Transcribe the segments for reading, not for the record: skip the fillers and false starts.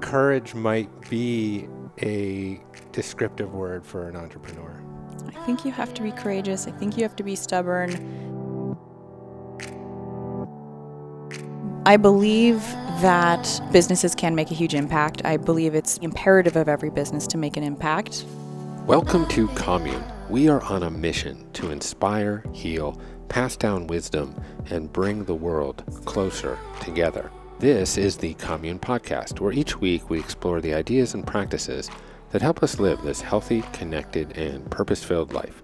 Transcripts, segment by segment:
courage might be a descriptive word for an entrepreneur. I think you have to be courageous. I think you have to be stubborn. I believe that businesses can make a huge impact. I believe it's imperative of every business to make an impact. Welcome to Commune. We are on a mission to inspire, heal, pass down wisdom, and bring the world closer together. This is the Commune podcast, where each week we explore the ideas and practices that help us live this healthy, connected, and purpose-filled life.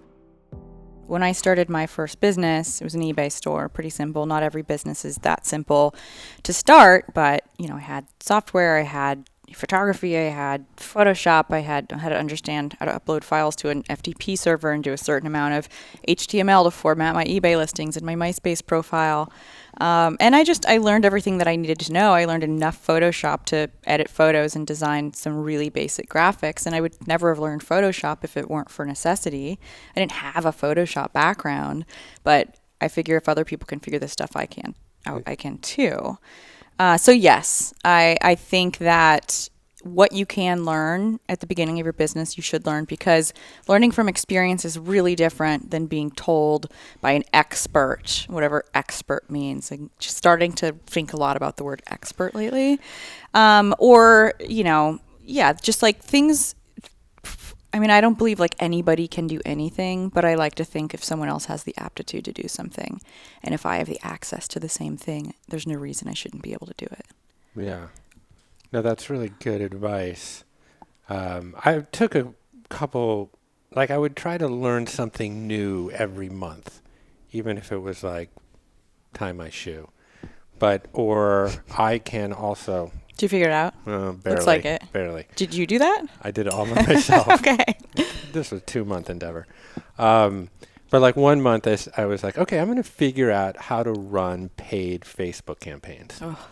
When I started my first business, it was an eBay store, pretty simple. Not every business is that simple to start, but I had software, I had photography, I had Photoshop, I had to understand how to upload files to an FTP server and do a certain amount of HTML to format my eBay listings and my MySpace profile. And I learned everything that I needed to know. I learned enough Photoshop to edit photos and design some really basic graphics. And I would never have learned Photoshop if it weren't for necessity. I didn't have a Photoshop background, but I figure if other people can figure this stuff, I can too. So yes, I think that what you can learn at the beginning of your business, you should learn, because learning from experience is really different than being told by an expert, whatever expert means. I'm just starting to think a lot about the word expert lately. Just like things. I don't believe like anybody can do anything, but I like to think if someone else has the aptitude to do something, and if I have the access to the same thing, there's no reason I shouldn't be able to do it. Yeah. No, that's really good advice. I took a couple, I would try to learn something new every month, even if it was like tie my shoe. Or I can also... Did you figure it out? Barely. Looks like it. Barely. Did you do that? I did it all by myself. Okay. This was a 2-month endeavor. But 1 month I was like, okay, I'm going to figure out how to run paid Facebook campaigns. Oh.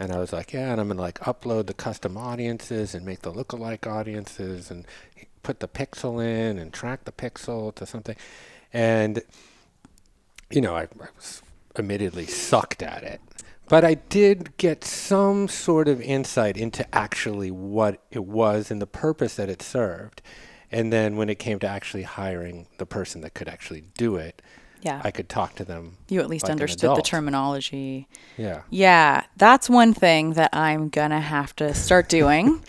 And I was like, and I'm going to upload the custom audiences and make the lookalike audiences and put the pixel in and track the pixel to something. And, I was admittedly sucked at it. But I did get some sort of insight into actually what it was and the purpose that it served. And then when it came to actually hiring the person that could actually do it, I could talk to them. You at least understood the terminology. Yeah. Yeah, that's one thing that I'm going to have to start doing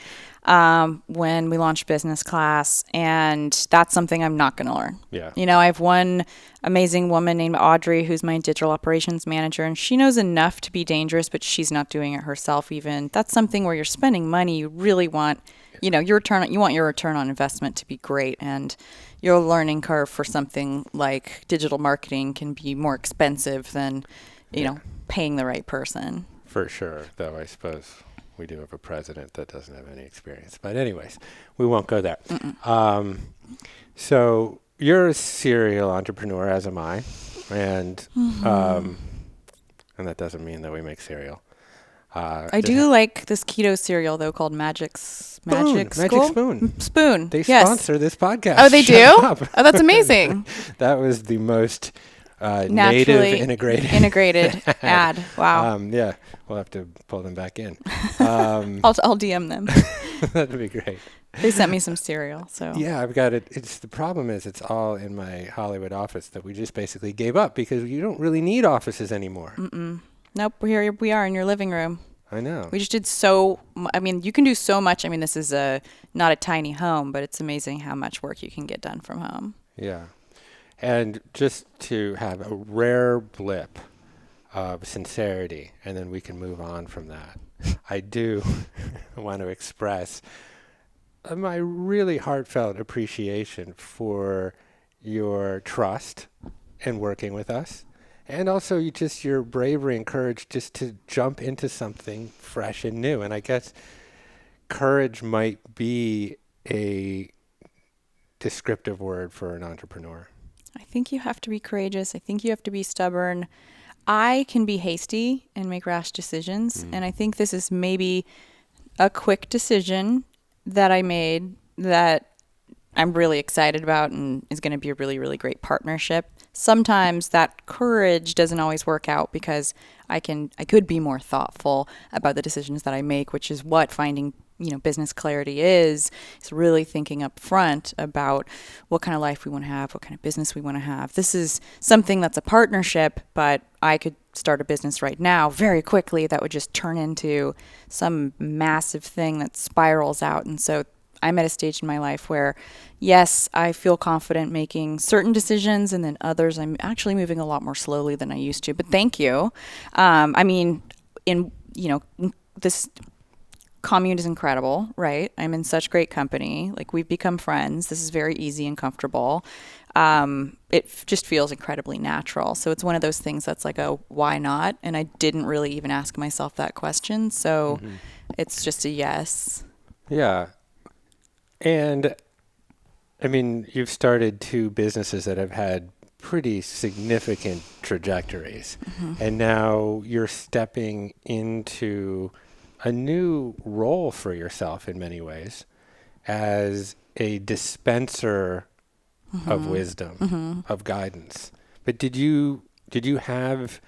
when we launch business class. And that's something I'm not going to learn. Yeah. I have one amazing woman named Audrey who's my digital operations manager, and she knows enough to be dangerous, but she's not doing it herself even. That's something where you're spending money. You really want, you want your return on investment to be great, and your learning curve for something like digital marketing can be more expensive than, paying the right person. For sure, though I suppose we do have a president that doesn't have any experience. But anyways, we won't go there. So you're a serial entrepreneur, as am I, and and that doesn't mean that we make cereal. I do like this keto cereal though called Magic Spoon. Spoon. They sponsor this podcast. Oh, they do? Oh, that's amazing. That was the most native integrated ad. Wow. Yeah, we'll have to pull them back in. I'll DM them. That'd be great. They sent me some cereal, so. Yeah, I've got it. The problem is it's all in my Hollywood office that we just basically gave up because you don't really need offices anymore. Nope, here we are in your living room. I know. We just did you can do so much. This is not a tiny home, but it's amazing how much work you can get done from home. Yeah. And just to have a rare blip of sincerity, and then we can move on from that, I do want to express my really heartfelt appreciation for your trust in working with us. And also your bravery and courage just to jump into something fresh and new. And I guess courage might be a descriptive word for an entrepreneur. I think you have to be courageous. I think you have to be stubborn. I can be hasty and make rash decisions. And I think this is maybe a quick decision that I made that I'm really excited about and is going to be a really, really great partnership. Sometimes that courage doesn't always work out because I could be more thoughtful about the decisions that I make, which is what finding business clarity is really thinking up front about what kind of life we want to have, what kind of business we want to have. This is something that's a partnership, but I could start a business right now very quickly that would just turn into some massive thing that spirals out. And so I'm at a stage in my life where, yes, I feel confident making certain decisions, and then others I'm actually moving a lot more slowly than I used to. But thank you. This Commune is incredible, right? I'm in such great company. Like, we've become friends. This is very easy and comfortable. It just feels incredibly natural. So it's one of those things that's like, oh, why not? And I didn't really even ask myself that question. So it's just a yes. Yeah. And I mean, you've started 2 businesses that have had pretty significant trajectories. And now you're stepping into a new role for yourself in many ways as a dispenser of wisdom, of guidance. But did you have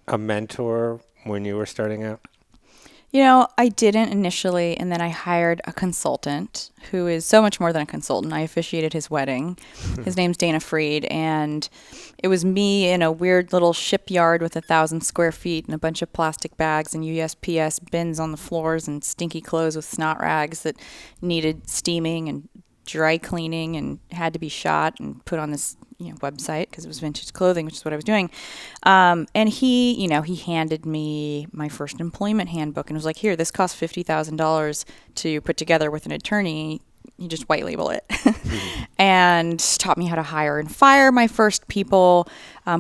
a mentor when you were starting out? I didn't initially, and then I hired a consultant who is so much more than a consultant. I officiated his wedding. His name's Dana Freed, and it was me in a weird little shipyard with 1,000 square feet and a bunch of plastic bags and USPS bins on the floors and stinky clothes with snot rags that needed steaming and dry cleaning and had to be shot and put on this website because it was vintage clothing, which is what I was doing. And he handed me my first employment handbook and was like, here, this costs $50,000 to put together with an attorney. You just white label it. And taught me how to hire and fire my first people,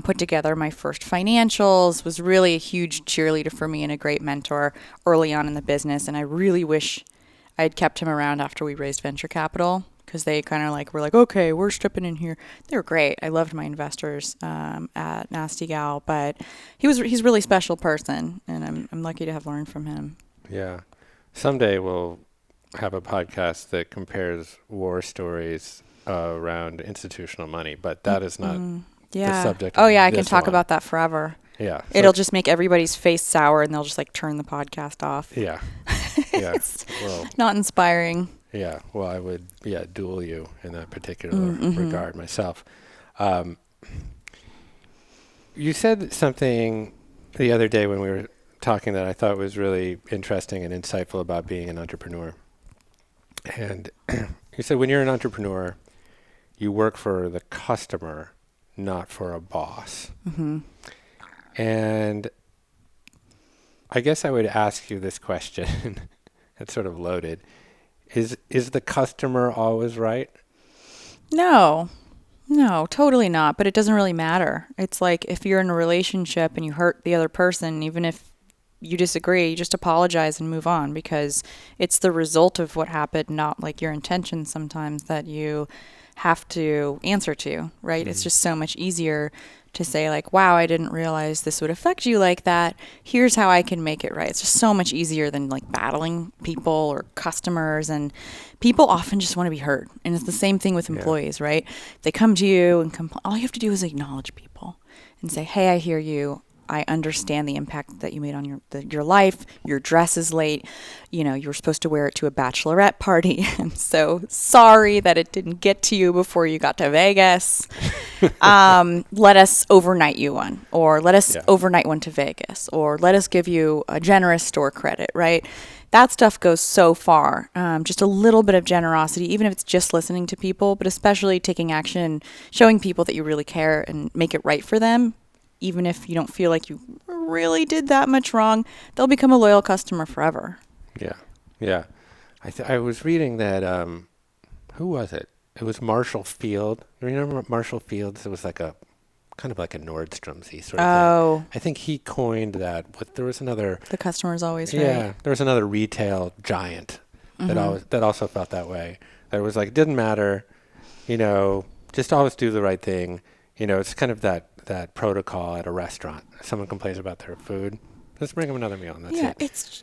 put together my first financials, was really a huge cheerleader for me and a great mentor early on in the business. And I really wish I had kept him around after we raised venture capital, because they kind of were like, okay, we're stripping in here. They were great. I loved my investors at Nasty Gal, but he's a really special person, and I'm lucky to have learned from him. Yeah. Someday we'll have a podcast that compares war stories around institutional money, but that is not the subject. Oh, yeah, I can talk about that forever. Yeah. It'll just make everybody's face sour, and they'll just turn the podcast off. Yeah. Yeah. It's not inspiring. Yeah, well, I would, duel you in that particular regard myself. You said something the other day when we were talking that I thought was really interesting and insightful about being an entrepreneur. And you said when you're an entrepreneur, you work for the customer, not for a boss. And I guess I would ask you this question. It's sort of loaded. Is the customer always right? No, totally not. But it doesn't really matter. It's like if you're in a relationship and you hurt the other person, even if you disagree, you just apologize and move on, because it's the result of what happened, not your intention sometimes that you have to answer to, right? It's just so much easier to say wow, I didn't realize this would affect you like that. Here's how I can make it right. It's just so much easier than battling people or customers, and people often just want to be heard. And it's the same thing with employees, right? They come to you and all you have to do is acknowledge people and say, hey, I hear you. I understand the impact that you made on your life. Your dress is late. You were supposed to wear it to a bachelorette party. I'm so sorry that it didn't get to you before you got to Vegas. Let us overnight you one, or let us overnight one to Vegas, or let us give you a generous store credit, right? That stuff goes so far. Just a little bit of generosity, even if it's just listening to people, but especially taking action, showing people that you really care and make it right for them. Even if you don't feel like you really did that much wrong, they'll become a loyal customer forever. Yeah. I was reading that, who was it? It was Marshall Field. Remember Marshall Fields? It was kind of like a Nordstrom's-y sort of thing. I think he coined that. There was another... The customer's always right. Yeah, there was another retail giant that also felt that way. That was it didn't matter, just always do the right thing. It's kind of that protocol at a restaurant. If someone complains about their food, let's bring them another meal, and that's it.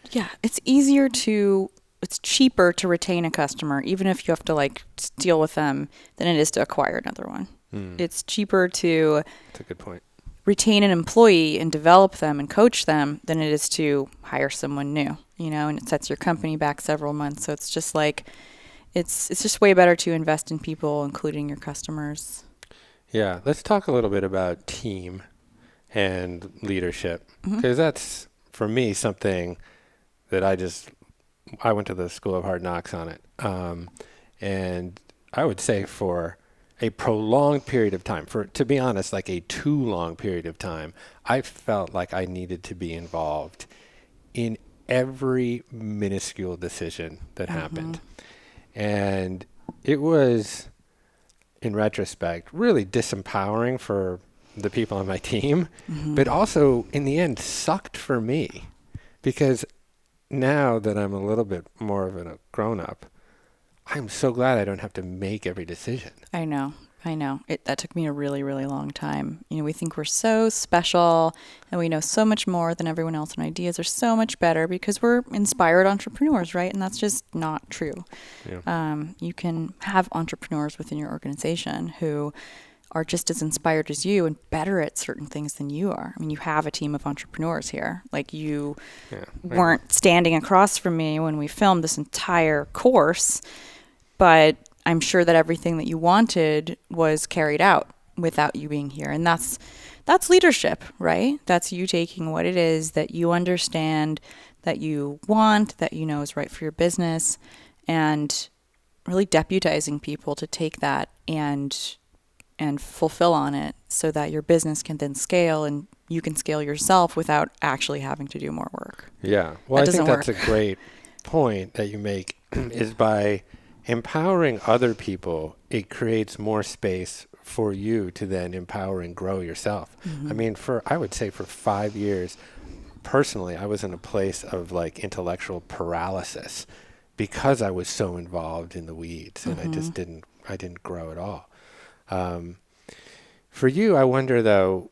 It's cheaper to retain a customer, even if you have to deal with them, than it is to acquire another one. It's cheaper to... That's a good point. retain an employee and develop them and coach them than it is to hire someone new, and it sets your company back several months. So it's just like, it's just way better to invest in people, including your customers. Yeah. Let's talk a little bit about team and leadership, because that's, for me, something that I went to the School of Hard Knocks on it. And I would say for a prolonged period of time, to be honest, like a too long period of time, I felt like I needed to be involved in every minuscule decision that happened. And it was, in retrospect, really disempowering for the people on my team, but also in the end sucked for me, because now that I'm a little bit more of a grown-up, I'm so glad I don't have to make every decision. I know. That took me a really, really long time. We think we're so special and we know so much more than everyone else, and ideas are so much better because we're inspired entrepreneurs, right? And that's just not true. Yeah. You can have entrepreneurs within your organization who are just as inspired as you and better at certain things than you are. I mean, you have a team of entrepreneurs here. Like, you weren't standing across from me when we filmed this entire course, but I'm sure that everything that you wanted was carried out without you being here. And that's leadership, right? That's you taking what it is that you understand, that you want, that you know is right for your business, and really deputizing people to take that and fulfill on it so that your business can then scale and you can scale yourself without actually having to do more work. Yeah. Well, I think that's a great point that you make, is by empowering other people, it creates more space for you to then empower and grow yourself. I mean, I would say for 5 years, personally, I was in a place of like intellectual paralysis because I was so involved in the weeds, and I didn't grow at all. For you, I wonder though,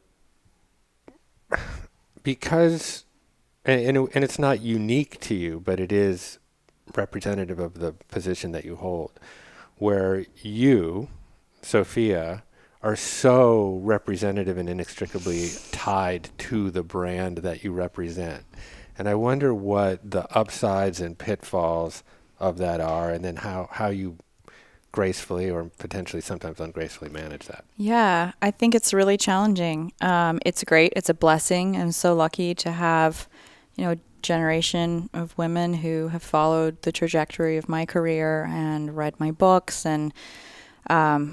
because, and it's not unique to you, but it is representative of the position that you hold, where you, Sophia, are so representative and inextricably tied to the brand that you represent. And I wonder what the upsides and pitfalls of that are, and then how you gracefully or potentially sometimes ungracefully manage that. Yeah, I think it's really challenging. It's great. It's a blessing. I'm so lucky to have, a generation of women who have followed the trajectory of my career and read my books and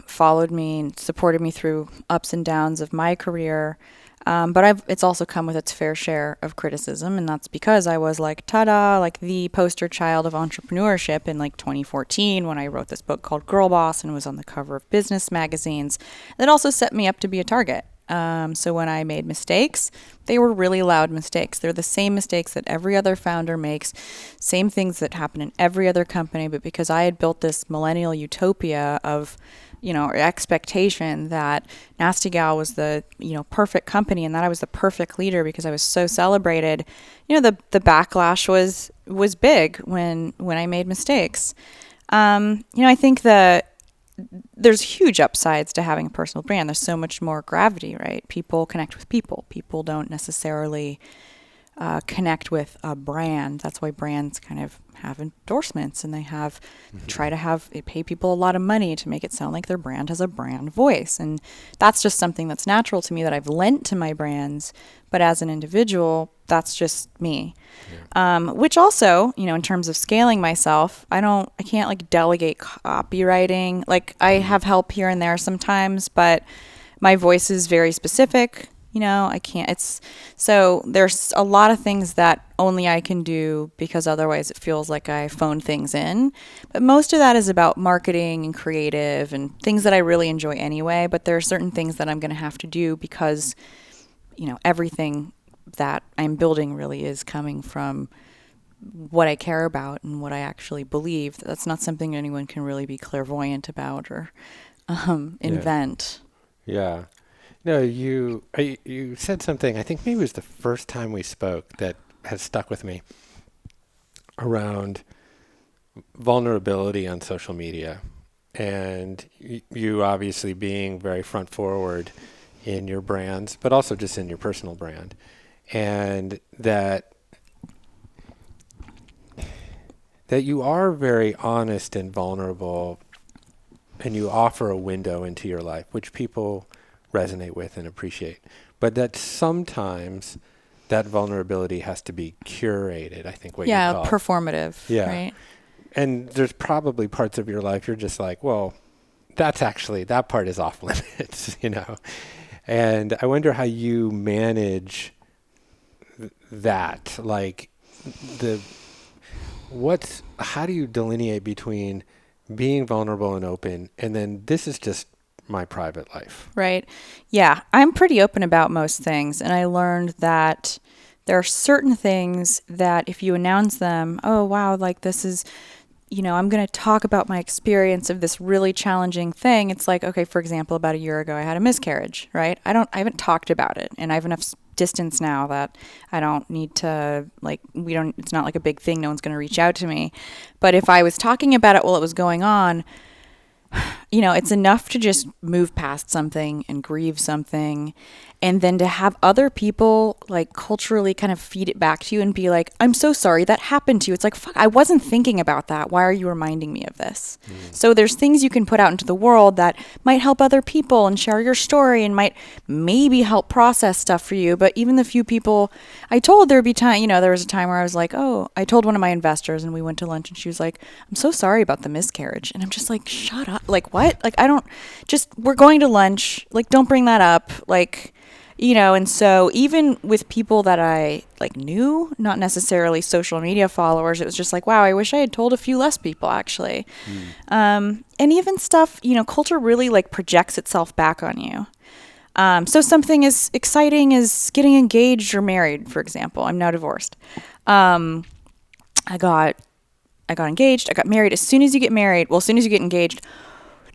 followed me and supported me through ups and downs of my career. But it's also come with its fair share of criticism, and that's because I was like, ta-da, like the poster child of entrepreneurship in like 2014 when I wrote this book called Girl Boss and was on the cover of business magazines. That also set me up to be a target. So when I made mistakes, they were really loud mistakes. They're the same mistakes that every other founder makes, same things that happen in every other company, but because I had built this millennial utopia of expectation that Nasty Gal was the, perfect company and that I was the perfect leader because I was so celebrated. The backlash was big when I made mistakes. I think there's huge upsides to having a personal brand. There's so much more gravity, right? People connect with people. People don't necessarily connect with a brand. That's why brands kind of have endorsements, and they pay people a lot of money to make it sound like their brand has a brand voice. And that's just something that's natural to me that I've lent to my brands. But as an individual, that's just me. Yeah. Which also, in terms of scaling myself, I can't like delegate copywriting. Like, I have help here and there sometimes, but my voice is very specific. I can't, so there's a lot of things that only I can do because otherwise it feels like I phone things in. But most of that is about marketing and creative and things that I really enjoy anyway. But there are certain things that I'm going to have to do because, everything that I'm building really is coming from what I care about and what I actually believe. That's not something anyone can really be clairvoyant about or invent. Yeah. No, you said something, I think maybe it was the first time we spoke, that has stuck with me around vulnerability on social media. And you obviously being very front forward in your brands, but also just in your personal brand. And that you are very honest and vulnerable, and you offer a window into your life, which people resonate with and appreciate. But that sometimes that vulnerability has to be curated, I think what you call performative. Yeah. Right? And there's probably parts of your life you're just like, well, that part is off limits, And I wonder how you manage that. Like how do you delineate between being vulnerable and open and then this is just my private life? Right. Yeah. I'm pretty open about most things. And I learned that there are certain things that if you announce them, oh, wow, like this is, I'm going to talk about my experience of this really challenging thing. It's like, okay, for example, about a year ago, I had a miscarriage, right? I haven't talked about it, and I have enough distance now that I don't need to, it's not like a big thing. No one's going to reach out to me. But if I was talking about it while it was going on, it's enough to just move past something and grieve something. And then to have other people culturally kind of feed it back to you and be like, I'm so sorry that happened to you. It's like, fuck, I wasn't thinking about that. Why are you reminding me of this? So there's things you can put out into the world that might help other people and share your story and might maybe help process stuff for you. But even the few people I told, there'd be time, there was a time where I was like, oh, I told one of my investors and we went to lunch and she was like, I'm so sorry about the miscarriage. And I'm just like, shut up. Like, what? We're going to lunch. Don't bring that up. And so even with people that I knew, not necessarily social media followers, it was just like, wow, I wish I had told a few less people actually. And even stuff, culture really projects itself back on you. So something as exciting as getting engaged or married, for example. I'm now divorced. I got engaged. I got married. As soon as you get engaged,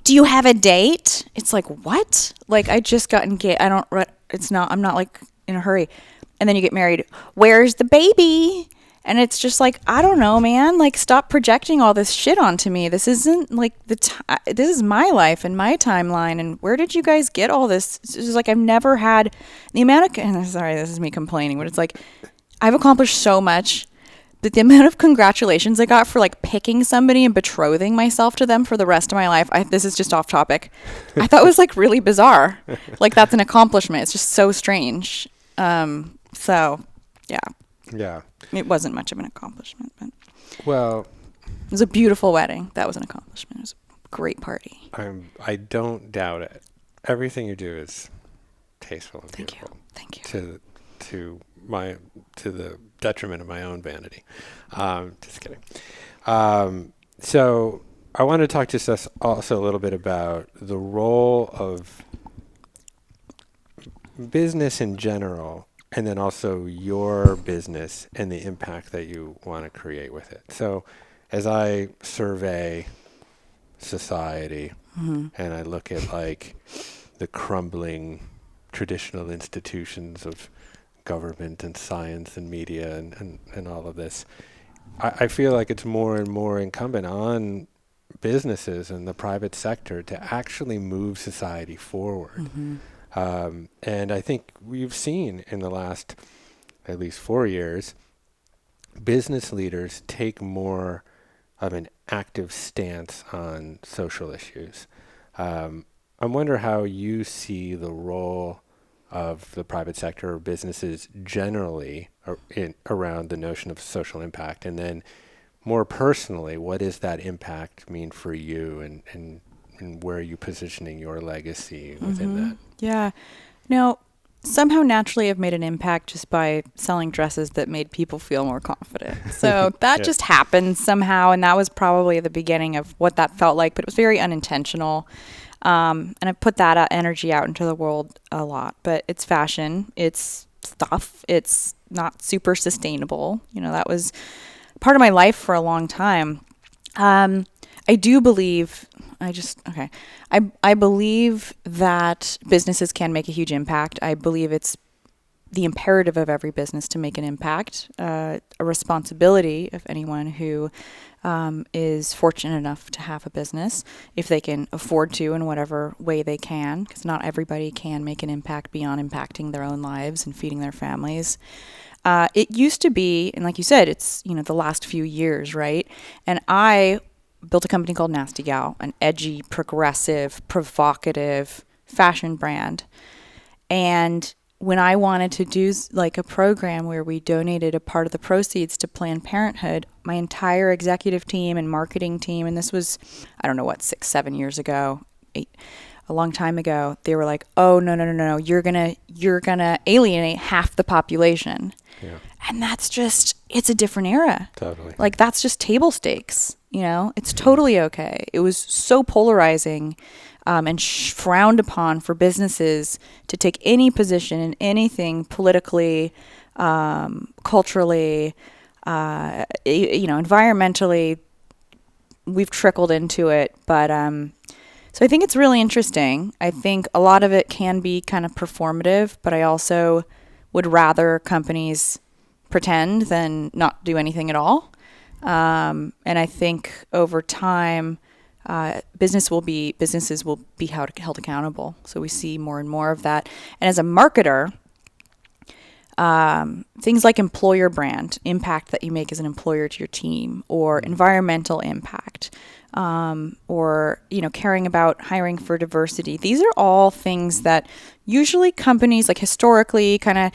do you have a date? It's like, what? I just got engaged. I'm not in a hurry. And then you get married. Where's the baby? And it's just I don't know, man. Stop projecting all this shit onto me. This isn't this is my life and my timeline. And where did you guys get all this? It's just I've never had the amount of, sorry, this is me complaining, but it's I've accomplished so much. But the amount of congratulations I got for picking somebody and betrothing myself to them for the rest of my life. This is just off topic. I thought it was really bizarre. That's an accomplishment. It's just so strange. So yeah. Yeah. It wasn't much of an accomplishment, but well, it was a beautiful wedding. That was an accomplishment. It was a great party. I don't doubt it. Everything you do is tasteful and beautiful. Thank you. To the detriment of my own vanity. Just kidding. So I want to talk to us also a little bit about the role of business in general, and then also your business and the impact that you want to create with it. So as I survey society and I look at the crumbling traditional institutions of government and science and media and all of this, I feel like it's more and more incumbent on businesses and the private sector to actually move society forward. And I think we've seen in the last at least 4 years, business leaders take more of an active stance on social issues. I wonder how you see the role of the private sector or businesses generally around the notion of social impact, and then more personally, what does that impact mean for you, and where are you positioning your legacy within that? Yeah. Somehow naturally I've made an impact just by selling dresses that made people feel more confident. So that just happened somehow, and that was probably the beginning of what that felt like, but it was very unintentional. And I put that energy out into the world a lot, but it's fashion, it's stuff, it's not super sustainable. That was part of my life for a long time. I do believe, I believe that businesses can make a huge impact. I believe it's the imperative of every business to make an impact, a responsibility of anyone who is fortunate enough to have a business, if they can afford to in whatever way they can, because not everybody can make an impact beyond impacting their own lives and feeding their families. It used to be, and like you said, it's, the last few years, right? And I built a company called Nasty Gal, an edgy, progressive, provocative fashion brand. And when I wanted to do like a program where we donated a part of the proceeds to Planned Parenthood, my entire executive team and marketing team, and this was, I don't know what, 6-7 years ago, a long time ago, they were like, oh, no, you're gonna alienate half the population. Yeah. And that's just, it's a different era. Totally. Like, that's just table stakes, it's totally okay. It was so polarizing and frowned upon for businesses to take any position in anything politically, culturally, environmentally. We've trickled into it, but so I think it's really interesting. I think a lot of it can be kind of performative, but I also would rather companies pretend than not do anything at all. And I think over time, businesses will be held accountable. So we see more and more of that. And as a marketer, things like employer brand, impact that you make as an employer to your team, or environmental impact, or caring about hiring for diversity. These are all things that usually companies, like historically, kind of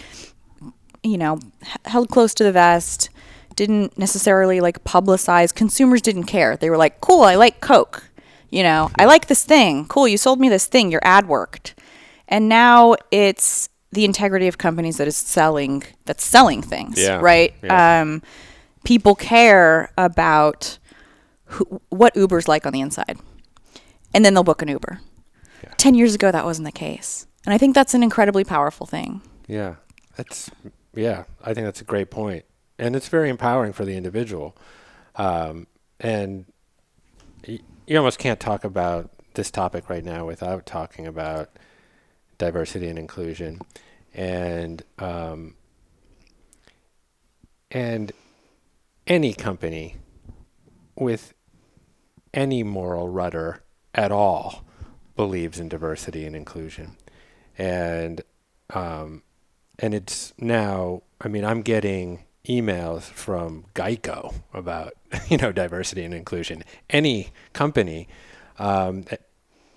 held close to the vest, didn't necessarily like publicize. Consumers didn't care. They were like, cool, I like Coke. I like this thing. Cool, you sold me this thing. Your ad worked. And now it's the integrity of companies that's selling things, right? Yeah. People care about what Uber's like on the inside. And then they'll book an Uber. Yeah. 10 years ago, that wasn't the case. And I think that's an incredibly powerful thing. Yeah. I think that's a great point. And it's very empowering for the individual. And you almost can't talk about this topic right now without talking about diversity and inclusion. And any company with any moral rudder at all believes in diversity and inclusion. And it's now, I'm getting emails from Geico about, diversity and inclusion, any company. And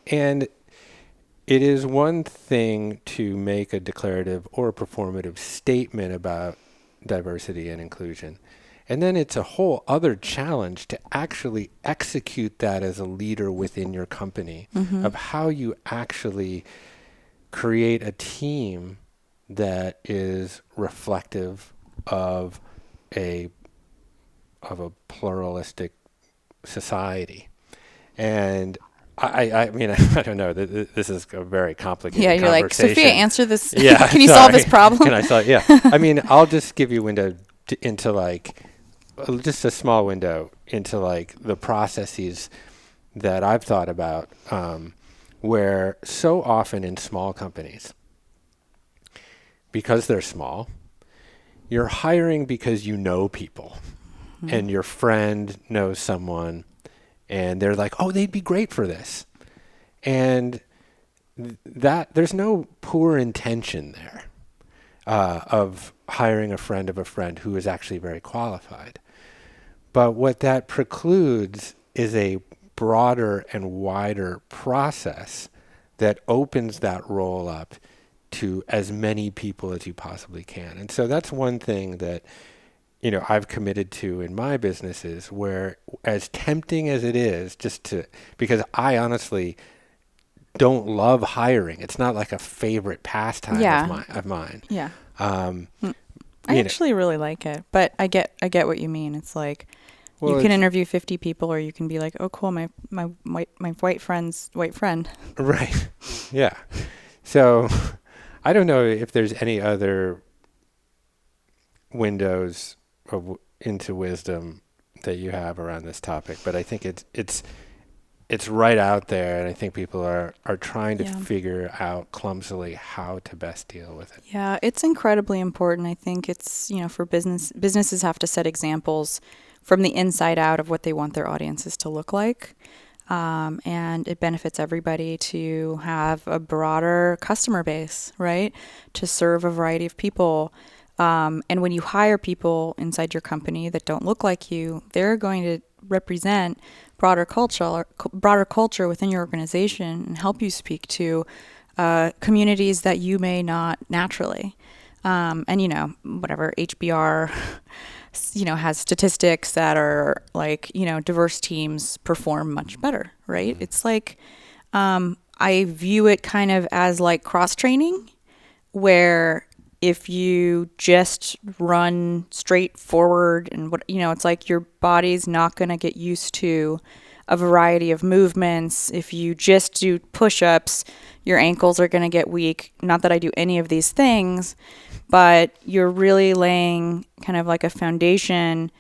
it is one thing to make a declarative or a performative statement about diversity and inclusion. And then it's a whole other challenge to actually execute that as a leader within your company, of how you actually create a team that is reflective of a pluralistic society. And I mean, I don't know. This is a very complicated conversation. Yeah, you're like, Sophia, answer this. Yeah, can you solve this problem? Can I solve? Yeah. I'll just give you a window into like just a small window into like the processes that I've thought about, where so often in small companies, because they're small, you're hiring because you know people, and your friend knows someone. And they're like, oh, they'd be great for this. And that there's no poor intention there of hiring a friend of a friend who is actually very qualified. But what that precludes is a broader and wider process that opens that role up to as many people as you possibly can. And so that's one thing that I've committed to in my businesses, where as tempting as it is because I honestly don't love hiring. It's not like a favorite pastime of mine. Yeah. I actually really like it, but I get what you mean. It's like, you can interview 50 people, or you can be like, oh, cool, my white friend's white friend. Right. Yeah. So I don't know if there's any other windows into wisdom that you have around this topic, but I think it's it's right out there, and I think people are trying to Yeah. figure out clumsily how to best deal with it. Yeah, it's incredibly important. I think it's, for businesses have to set examples from the inside out of what they want their audiences to look like. And it benefits everybody to have a broader customer base, right? To serve a variety of people. And when you hire people inside your company that don't look like you, they're going to represent broader culture within your organization and help you speak to communities that you may not naturally. And whatever HBR, has statistics that are like, diverse teams perform much better, right? It's like, I view it kind of as like cross training, where if you just run straight forward and it's like your body's not going to get used to a variety of movements. If you just do push-ups, your ankles are going to get weak. Not that I do any of these things, but you're really laying kind of like a foundation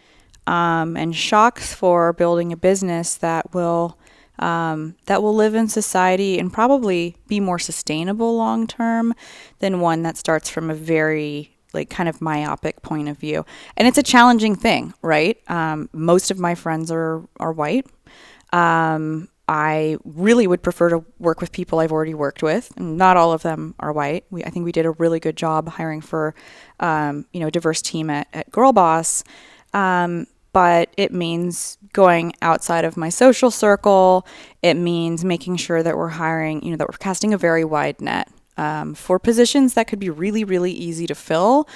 and shocks for building a business that will live in society and probably be more sustainable long term than one that starts from a very like kind of myopic point of view. And it's a challenging thing, right? Most of my friends are white. I really would prefer to work with people I've already worked with. Not all of them are white. I think we did a really good job hiring for, a diverse team at Girl Boss. But it means going outside of my social circle. It means making sure that we're hiring, that we're casting a very wide net for positions that could be really, really easy to fill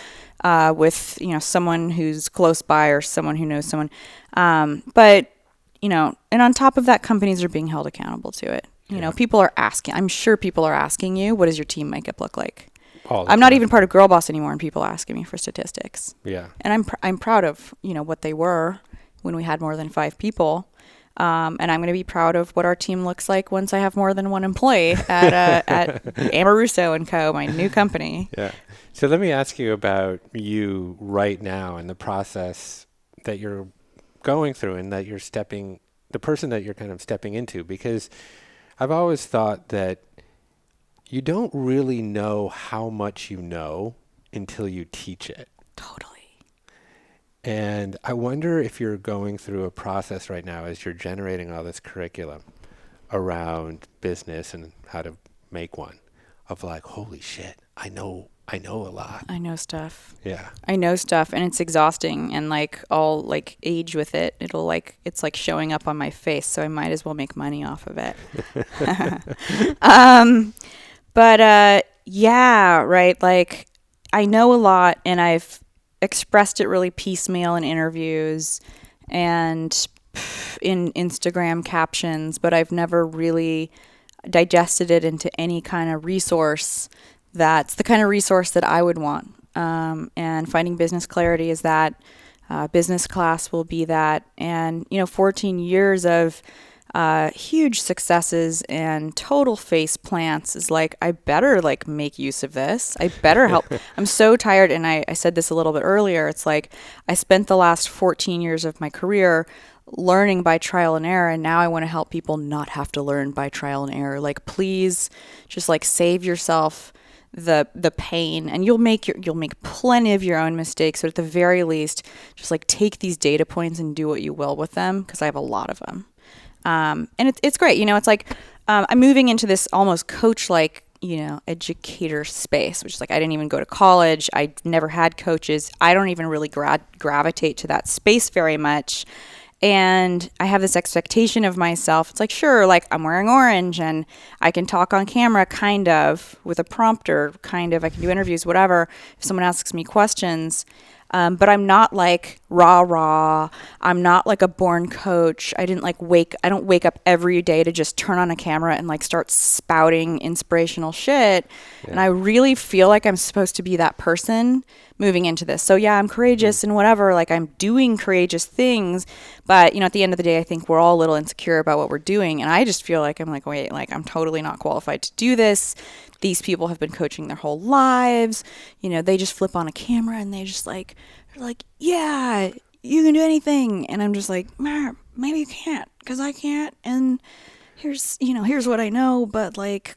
with, someone who's close by or someone who knows someone. But and on top of that, companies are being held accountable to it. People are asking, I'm sure people are asking you, what does your team makeup look like? I'm not even part of Girl Boss anymore, and people are asking me for statistics. Yeah. And I'm proud of, what they were when we had more than 5 people. And I'm going to be proud of what our team looks like once I have more than one employee at Amoruso and Co., my new company. Yeah. So let me ask you about you right now and the process that you're going through and that the person that you're kind of stepping into, because I've always thought that you don't really know how much you know until you teach it. Totally. And I wonder if you're going through a process right now as you're generating all this curriculum around business and how to make one, of like, holy shit, I know a lot. I know stuff. Yeah. I know stuff, and it's exhausting, and like I'll like age with it. It's like showing up on my face, so I might as well make money off of it. But yeah, right. Like I know a lot, and I've expressed it really piecemeal in interviews and in Instagram captions, but I've never really digested it into any kind of resource that's the kind of resource that I would want. And finding business clarity is that. Business class will be that. And, 14 years of huge successes and total face plants is like, I better like make use of this. I better help. I'm so tired. And I said this a little bit earlier. It's like I spent the last 14 years of my career learning by trial and error, and now I want to help people not have to learn by trial and error. Like, please just like save yourself the pain, and you'll make plenty of your own mistakes, but at the very least just like take these data points and do what you will with them, because I have a lot of them. And it's great. It's like I'm moving into this almost coach like educator space, which is like I didn't even go to college. I never had coaches. I don't even really gravitate to that space very much. And I have this expectation of myself. It's like, sure, like I'm wearing orange and I can talk on camera kind of with a prompter, kind of. I can do interviews, whatever, if someone asks me questions. But I'm not like rah. I'm not like a born coach. I don't wake up every day to just turn on a camera and like start spouting inspirational shit. Yeah. And I really feel like I'm supposed to be that person moving into this. So yeah, I'm courageous and whatever, like I'm doing courageous things, but at the end of the day, I think we're all a little insecure about what we're doing. And I just feel like I'm totally not qualified to do this. These people have been coaching their whole lives. They just flip on a camera and they're like, yeah, you can do anything. And I'm just like, maybe you can't, because I can't. And here's what I know, but like,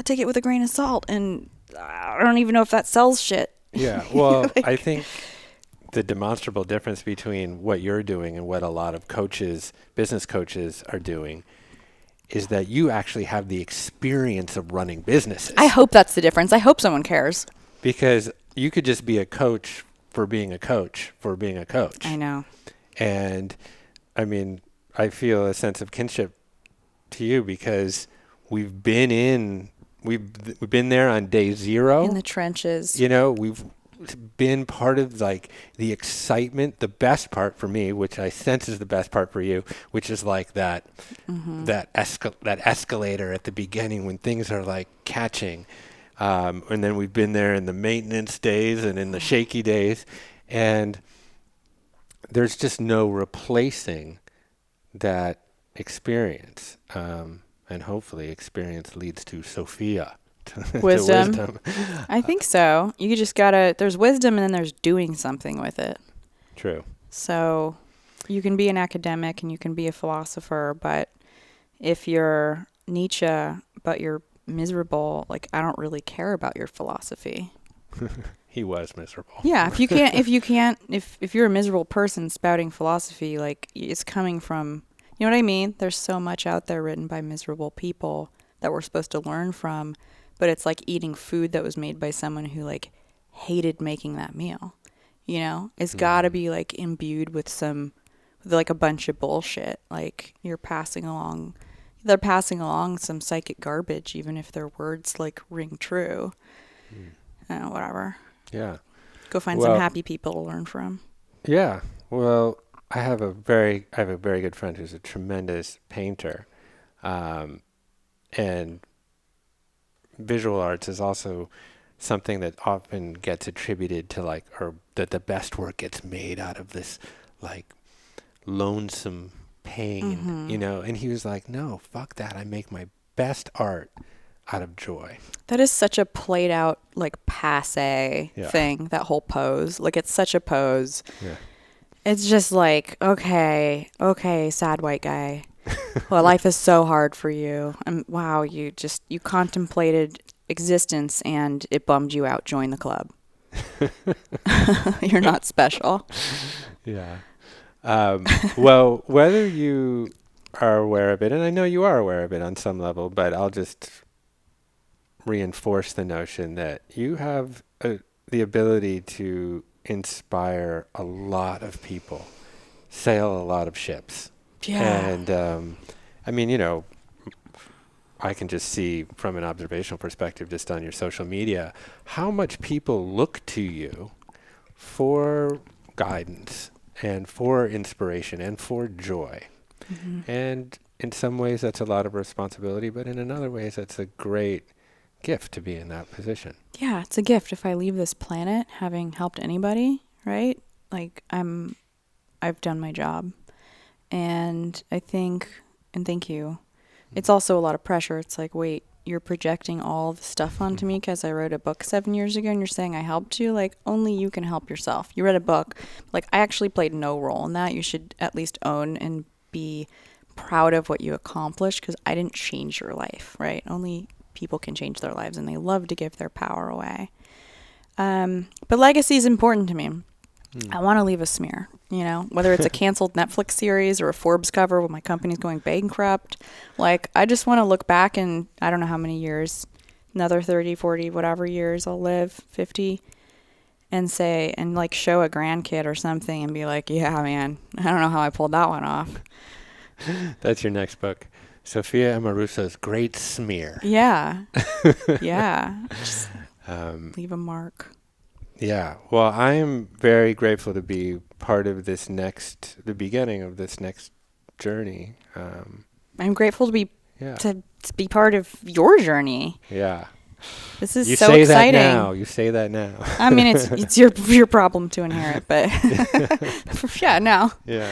take it with a grain of salt. And I don't even know if that sells shit. Yeah. Well, Like, I think the demonstrable difference between what you're doing and what a lot of coaches, business coaches, are doing is that you actually have the experience of running businesses. I hope that's the difference. I hope someone cares. Because you could just be a coach for being a coach for being a coach. I know. And I mean, I feel a sense of kinship to you because we've been there on day zero. In the trenches. You know, we've been part of like the excitement, the best part for me, which I sense is the best part for you, which is like that escalator at the beginning when things are like catching. And then we've been there in the maintenance days and in the shaky days. And there's just no replacing that experience. And hopefully experience leads to Sophia. Wisdom. I think so. You just gotta, there's wisdom and then there's doing something with it. True. So you can be an academic and you can be a philosopher, but if you're Nietzsche, but you're miserable, like, I don't really care about your philosophy. He was miserable. Yeah. If you're a miserable person spouting philosophy, like, it's coming from, you know what I mean? There's so much out there written by miserable people that we're supposed to learn from. But it's like eating food that was made by someone who like hated making that meal. You know, it's got to be like imbued with like a bunch of bullshit. Like they're passing along some psychic garbage, even if their words like ring true. Whatever. Yeah. Go find some happy people to learn from. Yeah. Well, I have a very good friend who's a tremendous painter, and visual arts is also something that often gets attributed to like, or that the best work gets made out of this like lonesome pain, you know? And he was like, no, fuck that. I make my best art out of joy. That is such a played out, like passe thing, that whole pose. Like it's such a pose. Yeah. It's just like, okay, sad white guy. Well, life is so hard for you. And wow, you contemplated existence and it bummed you out. Join the club. You're not special. Yeah. Well, whether you are aware of it, and I know you are aware of it on some level, but I'll just reinforce the notion that you have the ability to inspire a lot of people, sail a lot of ships. Yeah. And I mean, you know, I can just see from an observational perspective, just on your social media, how much people look to you for guidance and for inspiration and for joy. And in some ways that's a lot of responsibility, but in other ways that's a great gift to be in that position. Yeah, it's a gift. If I leave this planet having helped anybody, right? Like I've done my job. And I think, and thank you, it's also a lot of pressure. It's like, wait, you're projecting all the stuff onto me because I wrote a book 7 years ago and you're saying I helped you? Like, only you can help yourself. You read a book. Like, I actually played no role in that. You should at least own and be proud of what you accomplished because I didn't change your life, right? Only people can change their lives and they love to give their power away. But legacy is important to me. I want to leave a smear, you know, whether it's a canceled Netflix series or a Forbes cover when my company's going bankrupt. Like, I just want to look back in, I don't know how many years, another 30, 40, whatever years I'll live, 50, and say, and like show a grandkid or something and be like, yeah, man, I don't know how I pulled that one off. That's your next book. Sophia Amoruso's Great Smear. Yeah. Yeah. Just leave a mark. Yeah. Well, I am very grateful to be part of the beginning of this next journey. I'm grateful to be part of your journey. Yeah. This is so exciting. You say that now. I mean, it's your problem to inherit, but yeah, no. Yeah.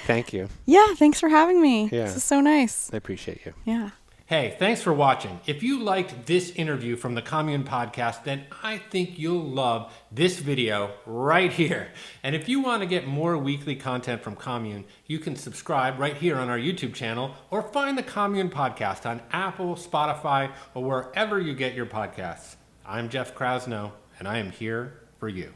Thank you. Yeah, thanks for having me. Yeah. This is so nice. I appreciate you. Yeah. Hey, thanks for watching. If you liked this interview from the Commune podcast, then I think you'll love this video right here. And if you want to get more weekly content from Commune, you can subscribe right here on our YouTube channel or find the Commune podcast on Apple, Spotify, or wherever you get your podcasts. I'm Jeff Krasno, and I am here for you.